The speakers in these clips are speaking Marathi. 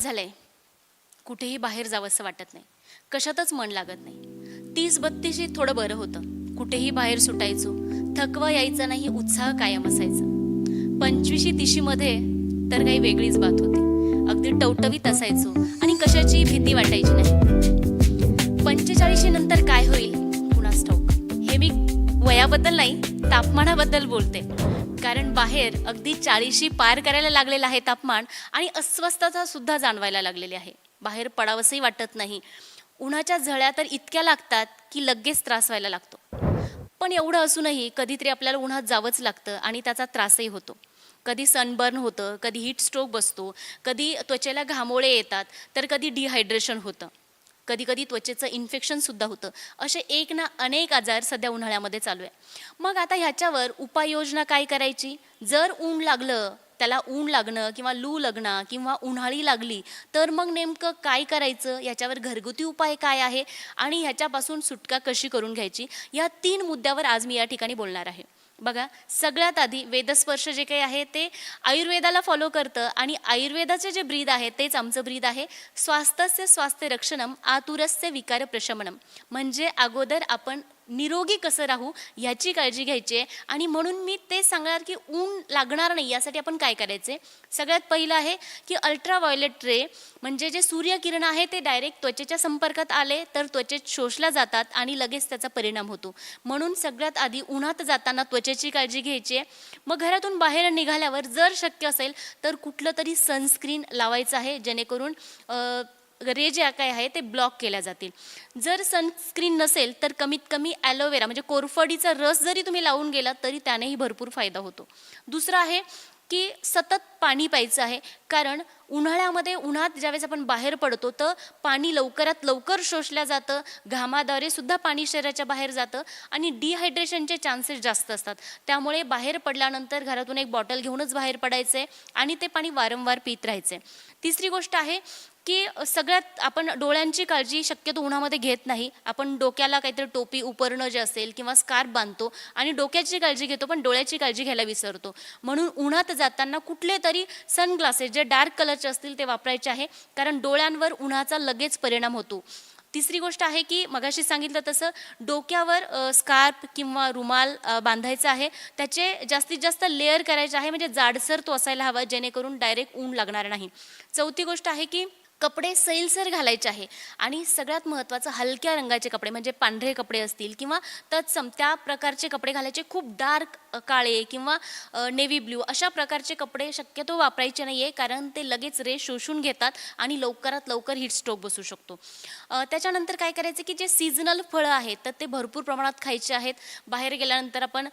तास झाले कुठेही बाहेर जावंसं वाटत नाही, कशातच मन लागत नाही. 30-32 थोडं बरं होतं, कुठेही बाहेर सुटायचो, थकवा यायचा नाही, उत्साह कायम असायचा. 25-30 मध्ये तर काही वेगळीच बात होती, अगदी टवटवीत असायचो आणि कशाची भीती वाटायची नाही. 45 नंतर काय होईल कुणास ठाऊक. हे मी वयाबद्दल नाही, तापमानाबद्दल बोलते. कारण बाहेर अगदी 40 पार करायला लागलेलं आहे तापमान आणि अस्वस्थता सुद्धा जाणवायला लागलेली आहे. बाहेर पडावंसंही वाटत नाही. उन्हाच्या झळ्या तर इतक्या लागतात की लगेच त्रास व्हायला लागतो. पण एवढं असूनही कधीतरी आपल्याला उन्हात जावंच लागतं आणि त्याचा त्रासही होतो. कधी सनबर्न होतं, कधी हीट स्ट्रोक बसतो, कधी त्वचेला घामोळे येतात, तर कधी डिहायड्रेशन होतं, कधी कधी त्वचेचं इन्फेक्शनसुद्धा होतं. असे एक ना अनेक आजार सध्या उन्हाळ्यामध्ये चालू आहे. मग आता ह्याच्यावर उपाययोजना काय करायची? जर ऊन लागलं, त्याला ऊन लागणं किंवा लू लागणं किंवा उन्हाळी लागली तर मग नेमकं काय करायचं, याच्यावर घरगुती उपाय काय आहे आणि ह्याच्यापासून सुटका कशी करून घ्यायची, या 3 मुद्द्यावर आज मी या ठिकाणी बोलणार आहे. बघा, सगळ्यात आधी वेदस्पर्श जे काही आहे ते आयुर्वेदाला फॉलो करतं आणि आयुर्वेदाचे जे ब्रीद आहे तेच आमचं ब्रीद आहे. स्वास्थ्यस्य स्वास्थ्य रक्षणम आतुरस्य विकार प्रशमनम. म्हणजे अगोदर आपण निरोगी कसं राहू ह्याची काळजी घ्यायची आहे. आणि म्हणून मी ते सांगणार की ऊन लागणार नाही यासाठी आपण काय करायचे. सगळ्यात पहिलं आहे की अल्ट्राव्हायोलेट रे, म्हणजे जे सूर्यकिरण आहे ते डायरेक्ट त्वचेच्या संपर्कात आले तर त्वचेत शोषल्या जातात आणि लगेच त्याचा परिणाम होतो. म्हणून सगळ्यात आधी उन्हात जाताना त्वचेची काळजी घ्यायची आहे. मग घरातून बाहेर निघाल्यावर जर शक्य असेल तर कुठलं तरी सनस्क्रीन लावायचं आहे, जेणेकरून रे जे काय आहे ते ब्लॉक केल्या जातील. जर सनस्क्रीन नसेल तर कमीत कमी ॲलोवेरा म्हणजे कोरफडीचा रस जरी तुम्ही लावून गेला तरी त्यानेही भरपूर फायदा होतो. दुसरं आहे की सतत पाणी प्यायचं आहे. कारण उन्हाळ्यामध्ये उन्हात ज्यावेळेस आपण बाहेर पडतो तर पाणी लवकरात लवकर शोषलं जातं, घामाद्वारे सुद्धा पाणी शरीराच्या बाहेर जातं आणि डिहायड्रेशनचे चान्सेस जास्त असतात. त्यामुळे बाहेर पडल्यानंतर घरातून एक बॉटल घेऊनच बाहेर पडायचं आहे आणि ते पाणी वारंवार पित राहायचं आहे. तिसरी गोष्ट आहे की सगळ्यात आपण डोळ्यांची काळजी शक्यतो उन्हामध्ये घेत नाही. आपण डोक्याला काहीतरी टोपी उपरणं जे असेल किंवा स्कार्फ बांधतो आणि डोक्याची काळजी घेतो, पण डोळ्याची काळजी घ्यायला विसरतो. म्हणून उन्हात जाताना कुठले तरी सनग्लासेस जे डार्क कलरचे असतील ते वापरायचे आहे, कारण डोळ्यांवर उन्हाचा लगेच परिणाम होतो. तिसरी गोष्ट आहे की मगाशी सांगितलं तसं डोक्यावर स्कार्फ किंवा रुमाल बांधायचा आहे. त्याचे जास्तीत जास्त लेअर करायचे आहे, म्हणजे जाडसर तो असायला हवा, जेणेकरून डायरेक्ट ऊन लागणार नाही. चौथी गोष्ट आहे की कपडे सैलसर घालायचे आहे आणि सगळ्यात महत्त्वाचं हलक्या रंगाचे कपडे म्हणजे पांढरे कपडे असतील किंवा तत्सम त्या प्रकारचे कपडे घालायचे. खूप डार्क काळे किंवा नेव्ही ब्ल्यू अशा प्रकारचे कपडे शक्यतो वापरायचे नाही आहे, कारण ते लगेच रे शोषून घेतात आणि लवकरात लवकर हीट स्ट्रोक बसू शकतो. त्याच्यानंतर काय करायचं की जे सीझनल फळं आहेत तर ते भरपूर प्रमाणात खायचे आहेत. बाहेर गेल्यानंतर आपण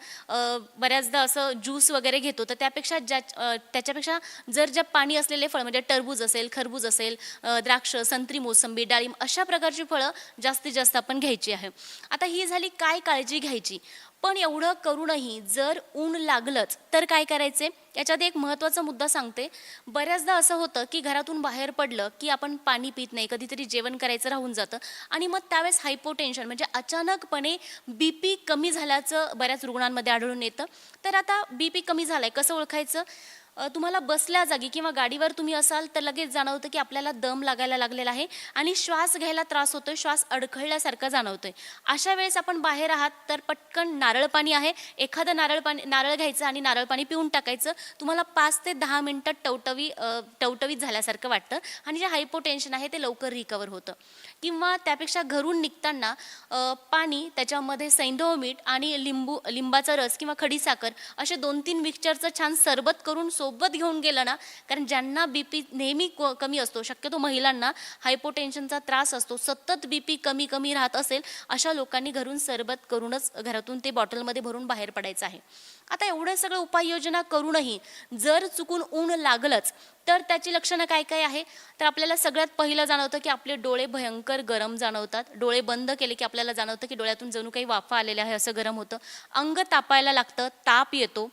बऱ्याचदा असं ज्यूस वगैरे घेतो, तर त्याच्यापेक्षा जर ज्या पाणी असलेले फळ म्हणजे टरबूज असेल, खरबूज असेल, द्राक्ष, संत्री, मोसंबी, डाळिंब अशा प्रकारची फळं जास्तीत जास्त आपण घ्यायची आहे. आता ही झाली काय काळजी घ्यायची. पण एवढं करूनही जर ऊन लागलंच तर काय करायचे, याच्यात एक महत्त्वाचा मुद्दा सांगते. बऱ्याचदा असं होतं की घरातून बाहेर पडलं की आपण पाणी पित नाही, कधीतरी जेवण करायचं राहून जातं आणि मग त्यावेळेस हायपोटेन्शन म्हणजे अचानकपणे BP कमी झाल्याचं बऱ्याच रुग्णांमध्ये आढळून येतं. तर आता BP कमी झालाय कसं ओळखायचं? तुम्हाला बसल्या जागी किंवा गाडीवर तुम्ही असाल तर लगेच जाणवतं की आपल्याला दम लागायला लागलेला आहे आणि श्वास घ्यायला त्रास होतोय, श्वास अडखळल्यासारखं जाणवतोय. अशा वेळेस आपण बाहेर आहात तर पटकन नारळ पाणी आहे, एखादं नारळ घ्यायचं आणि नारळ पाणी पिऊन टाकायचं. तुम्हाला 5 ते 10 मिनटं टवटवीत झाल्यासारखं वाटतं आणि जे हायपोटेन्शन आहे ते लवकर रिकवर होतं. किंवा त्यापेक्षा घरून निघताना पाणी, त्याच्यामध्ये सैंधव मीठ आणि लिंबाचा रस किंवा खडीसाखर असे 2-3 मिक्सचरचं छान सरबत करून सोबत घेऊन गेलं ना, कारण ज्यांना BP नेहमी कमी असतो, शक्यतो महिलांना हायपोटेन्शनचा त्रास असतो, सतत BP कमी राहत असेल, अशा लोकांनी घरून सरबत करूनच घरातून ते बॉटलमध्ये भरून बाहेर पडायचं आहे. आता एवढं सगळं उपाययोजना करूनही जर चुकून ऊन लागलंच तर त्याची लक्षणं काय काय आहे, तर आपल्याला सगळ्यात पहिलं जाणवतं की आपले डोळे भयंकर गरम जाणवतात. डोळे बंद केले की आपल्याला जाणवतं की डोळ्यातून जणू काही वाफा आलेल्या आहे असं गरम होतं. अंग तापायला लागतं, ताप येतो.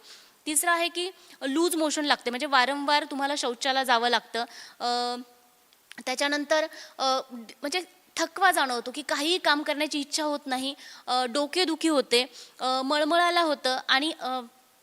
तिसरं आहे की लूज मोशन लागते, म्हणजे वारंवार तुम्हाला शौचाला जावं लागतं. त्याच्यानंतर म्हणजे थकवा जाणवतो की काहीही काम करण्याची इच्छा होत नाही, डोकेदुखी होते, मळमळायला होतं आणि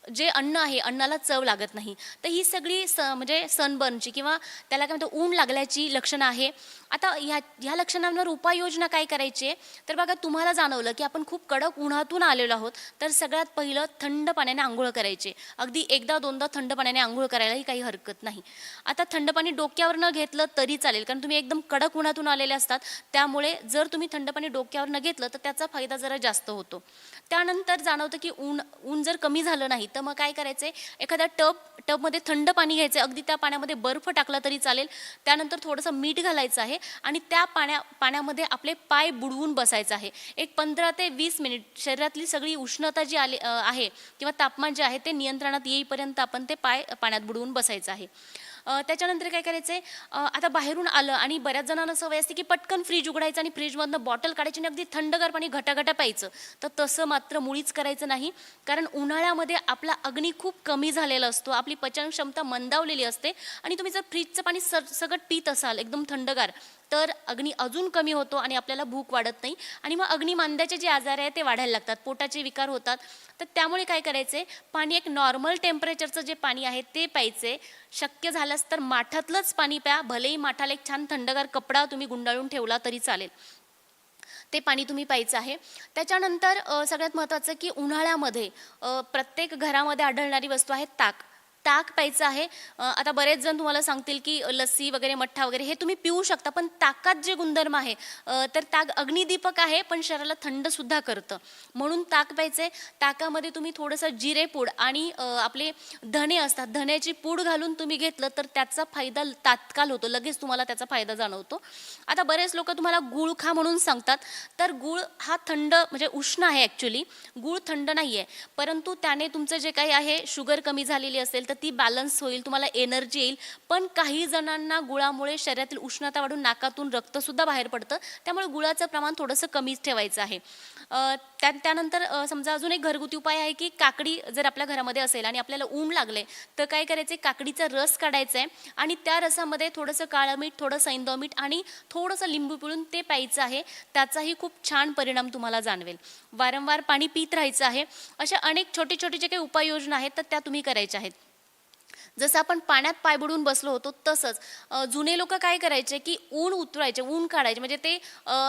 जे अन्न आहे अन्नाला चव लागत नाही. तर ही सगळी म्हणजे सनबर्नची किंवा त्याला काय म्हणतो ऊन लागल्याची लक्षणं आहे. आता ह्या लक्षणांवर उपाययोजना काय करायची आहे, तर बघा तुम्हाला जाणवलं की आपण खूप कडक उन्हातून आलेलो आहोत, तर सगळ्यात पहिलं थंड पाण्याने अंघोळ करायची. अगदी एकदा दोनदा थंड पाण्याने अंघोळ करायलाही काही हरकत नाही. आता थंड पाणी डोक्यावर न घेतलं तरी चालेल, कारण तुम्ही एकदम कडक उन्हातून आलेले असतात. त्यामुळे जर तुम्ही थंड पाणी डोक्यावर न घेतलं तर त्याचा फायदा जरा जास्त होतो. त्यानंतर जाणवतं की ऊन जर कमी झालं नाही तर मग काय करायचंय, एखाद्या टबमध्ये थंड पाणी घ्यायचं, अगदी त्या पाण्यामध्ये बर्फ टाकला तरी चालेल. त्यानंतर थोडंसं मीठ घालायचं आहे आणि त्या पाण्यामध्ये आपले पाय बुडवून बसायचं आहे. एक 15 ते 20 मिनिट शरीरातली सगळी उष्णता जी आहे किंवा तापमान जे आहे ते नियंत्रणात येईपर्यंत आपण ते पाय पाण्यात बुडवून बसायचं आहे. त्याच्यानंतर काय करायचं आहे, आता बाहेरून आलं आणि बऱ्याच जणांना सवय असते की पटकन फ्रीज उघडायचं आणि फ्रीजमधनं बॉटल काढायची आणि अगदी थंडगार पाणी घटाघटा प्यायचं. तर तसं मात्र मुळीच करायचं नाही, कारण उन्हाळ्यामध्ये आपला अग्नी खूप कमी झालेला असतो, आपली पचनक्षमता मंदावलेली असते आणि तुम्ही जर फ्रीजचं पाणी सगळं पीत असाल एकदम थंडगार, तर अग्नी अजून कमी होतो आणि आपल्याला भूक वाढत नाही आणि मग अग्निमांद्याचे जे आजार आहे ते वाढायला लागतात, पोटाचे विकार होतात. तर त्यामुळे काय करायचे, पाणी एक नॉर्मल टेम्परेचरचं जे पाणी आहे ते प्यायचे. शक्य झालंच तर माठातलंच पाणी प्या, भलेही माठाला एक छान थंडगार कपडा तुम्ही गुंडाळून ठेवला तरी चालेल, ते पाणी तुम्ही प्यायचं आहे. त्याच्यानंतर सगळ्यात महत्त्वाचं की उन्हाळ्यामध्ये प्रत्येक घरामध्ये आढळणारी वस्तू आहे ताक. ताक प्यायचं आहे. आता बरेच जण तुम्हाला सांगतील की लस्सी वगैरे मठ्ठा वगैरे हे तुम्ही पिऊ शकता, पण ताकात जे गुणधर्म आहे, तर ताक अग्निदीपक आहे पण शरीराला थंडसुद्धा करतं, म्हणून ताक प्यायचं आहे. ताकामध्ये तुम्ही थोडंसं जिरेपूड आणि आपले धणे असतात, धण्याची पूड घालून तुम्ही घेतलं तर त्याचा फायदा तात्काळ होतो, लगेच तुम्हाला त्याचा फायदा जाणवतो. आता बरेच लोक तुम्हाला गूळ खा म्हणून सांगतात, तर गूळ हा थंड म्हणजे उष्ण आहे, ॲक्च्युली गूळ थंड नाही आहे, परंतु त्याने तुमचं जे काही आहे शुगर कमी झालेली असेल तर ती बॅलन्स होईल, तुम्हाला एनर्जी येईल. पण काही जणांना गुळामुळे शरीरातील उष्णता वाढून नाकातून रक्तसुद्धा बाहेर पडतं, त्यामुळे गुळाचं प्रमाण थोडंसं कमीच ठेवायचं आहे. त्यानंतर समजा अजून एक घरगुती उपाय आहे की काकडी जर आपल्या घरामध्ये असेल आणि आपल्याला ऊन लागले तर काय करायचे, काकडीचा रस काढायचा आहे आणि त्या रसामध्ये थोडंसं काळं मीठ, थोडं सैंधव मीठ आणि थोडंसं लिंबू पिळून ते प्यायचं आहे. त्याचाही खूप छान परिणाम तुम्हाला जाणवेल. वारंवार पाणी पित राहायचं आहे. अशा अनेक छोटे छोटे जे काही उपाययोजना आहेत तर त्या तुम्ही करायच्या आहेत. जसं आपण पाण्यात पाय बुडवून बसलो होतो तसंच जुने लोक काय करायचे की ऊन उतरायचे, ऊन काढायचे, म्हणजे ते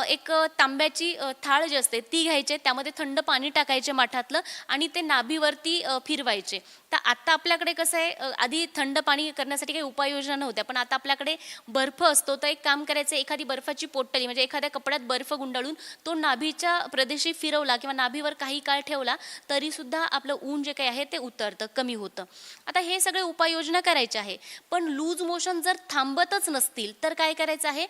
एक तांब्याची थाळ जी असते ती घ्यायचे, त्यामध्ये थंड पाणी टाकायचे माठातलं आणि ते नाभीवरती फिरवायचे. तर आता आपल्याकडे कसं आहे, आधी थंड पाणी करण्यासाठी काही उपाययोजना नव्हत्या, पण आता आपल्याकडे बर्फ असतो. तर एक काम करायचं, एखादी बर्फाची पोटली म्हणजे एखाद्या कपड्यात बर्फ गुंडाळून तो नाभीच्या प्रदेशी फिरवला किंवा नाभीवर काही काळ ठेवला तरीसुद्धा आपलं ऊन जे काही आहे ते उतरतं, कमी होतं. आता हे सगळे उपाययोजना करायचे आहे. पण लूज मोशन जर थांबतच नसतील तर काय करायचं आहे,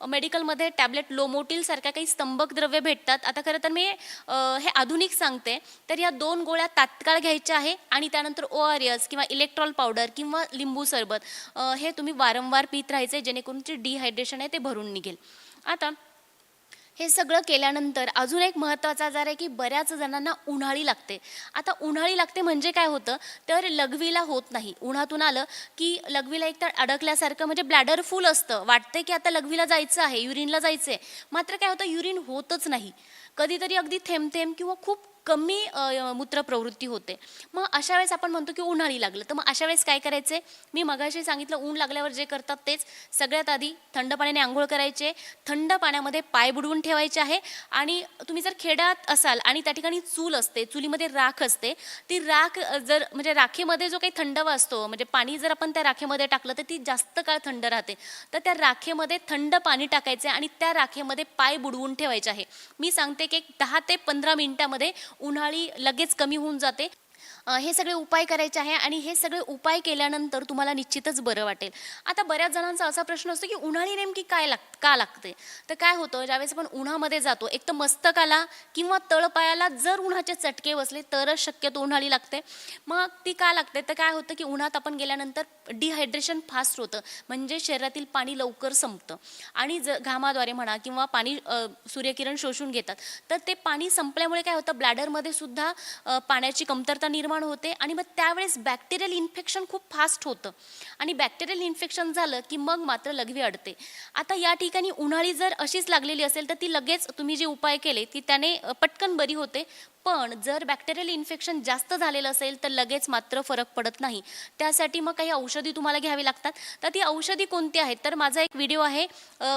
मेडिकलमध्ये टॅबलेट लोमोटिल सारख्या काही स्तंभक द्रव्य भेटतात. आता खरं तर मी हे आधुनिक सांगते, तर या 2 गोळ्या तात्काळ घ्यायच्या आहे आणि त्यानंतर ORS किंवा इलेक्ट्रॉल पावडर किंवा लिंबू सरबत हे तुम्ही वारंवार पित राहायचे, जेणेकरून जे डिहायड्रेशन आहे ते भरून निघेल. आता हे सगळं केल्यानंतर अजून एक महत्त्वाचा आजार आहे की बऱ्याच जणांना उन्हाळी लागते. आता उन्हाळी लागते म्हणजे काय होतं, तर लघवीला होत नाही. उन्हातून आलं की लघवीला एकतर अडकल्यासारखं, म्हणजे ब्लॅडर फुल असतं, वाटते की आता लघवीला जायचं आहे, युरिनला जायचं आहे, मात्र काय होतं, युरिन होतच नाही. कधीतरी अगदी थेंब थेंब किंवा खूप कमी मूत्रप्रवृत्ती होते. मग अशा वेळेस आपण म्हणतो की उन्हाळी लागलं. तर मग अशा वेळेस काय करायचे, मी मगाशी सांगितलं ऊन लागल्यावर जे करतात तेच. सगळ्यात आधी थंड पाण्याने आंघोळ करायचे, थंड पाण्यामध्ये पाय बुडवून ठेवायचे आहे आणि तुम्ही जर खेड्यात असाल आणि त्या ठिकाणी चूल असते, चुलीमध्ये राख असते, ती राख जर म्हणजे राखेमध्ये जो काही थंडावा असतो, म्हणजे पाणी जर आपण त्या राखेमध्ये टाकलं तर ती जास्त काळ थंड राहते. तर त्या राखेमध्ये थंड पाणी टाकायचे आणि त्या राखेमध्ये पाय बुडवून ठेवायचे आहे. मी सांगते की 10 ते 15 मिनिटामध्ये उन्हाळी लगेच कमी होऊन जाते. हे सगळे उपाय करायचे आहे आणि हे सगळे उपाय केल्यानंतर तुम्हाला निश्चितच बरं वाटेल. आता बऱ्याच जणांचा असा प्रश्न असतो की उन्हाळी नेमकी का लागते. तर काय होतं, ज्यावेळेस आपण उन्हामध्ये जातो, एक तर मस्तकाला किंवा तळपायाला जर उन्हाचे चटके बसले तरच शक्यतो उन्हाळी लागते. मग ती का लागते, तर काय होतं की उन्हात आपण गेल्यानंतर डिहायड्रेशन फास्ट होतं, म्हणजे शरीरातील पाणी लवकर संपतं आणि घामाद्वारे म्हणा किंवा पाणी सूर्यकिरण शोषून घेतात, तर ते पाणी संपल्यामुळे काय होतं, ब्लॅडरमध्ये सुद्धा पाण्याची कमतरता निर्माण निर्माण होते आणि मग त्यावेळेस बॅक्टेरियल इन्फेक्शन खूप फास्ट होतं आणि बॅक्टेरियल इन्फेक्शन झालं की मग मात्र लघवी अडते. आता या ठिकाणी उन्हाळी जर अशीच लागलेली असेल तर ती लगेच तुम्ही जे उपाय केले ती त्याने पटकन बरी होते. पण जर बॅक्टेरियल इन्फेक्शन जास्त झालेलं असेल तर लगेच मात्र फरक पडत नाही. त्यासाठी मग काही औषधी तुम्हाला घ्यावी लागतात. तर ती औषधी कोणती आहेत, तर माझा एक व्हिडिओ आहे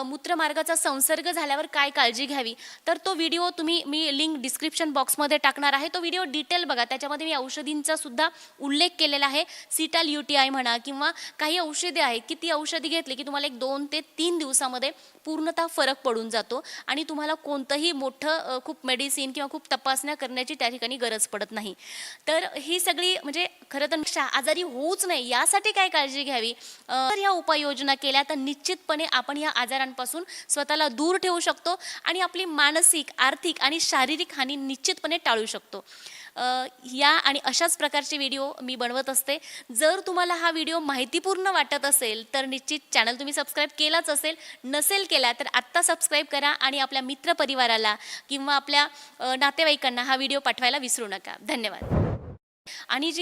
मूत्रमार्गाचा संसर्ग झाल्यावर काय काळजी घ्यावी, तर तो व्हिडिओ मी लिंक डिस्क्रिप्शन बॉक्समध्ये टाकणार आहे. तो व्हिडिओ डिटेल बघा, त्याच्यामध्ये मी औषधींचा सुद्धा उल्लेख केलेला आहे. सिटाल UTI म्हणा किंवा काही औषधे आहेत की ती औषधी घेतली की तुम्हाला एक 2 ते 3 दिवसामध्ये पूर्णतः फरक पडून जातो आणि तुम्हाला कोणतंही मोठं खूप मेडिसिन किंवा खूप तपासण्या करण्याची त्या ठिकाणी गरज पडत नाही. तर ही सगळी म्हणजे खरं तर आजारी होऊच नाही यासाठी काय काळजी घ्यावी, तर ह्या उपाययोजना केल्या तर निश्चितपणे आपण या आजारांपासून स्वतःला दूर ठेवू शकतो आणि आपली मानसिक, आर्थिक आणि शारीरिक हानी निश्चितपणे टाळू शकतो. या आणि अशाच प्रकारचे व्हिडिओ मी बनवत असते. जर तुम्हाला हा व्हिडिओ माहितीपूर्ण वाटत असेल तर निश्चित चॅनल तुम्ही सबस्क्राईब केलाच असेल. नसेल केला तर आत्ता सबस्क्राईब करा आणि आपल्या मित्रपरिवाराला किंवा आपल्या नातेवाईकांना हा व्हिडिओ पाठवायला विसरू नका. धन्यवाद. आणि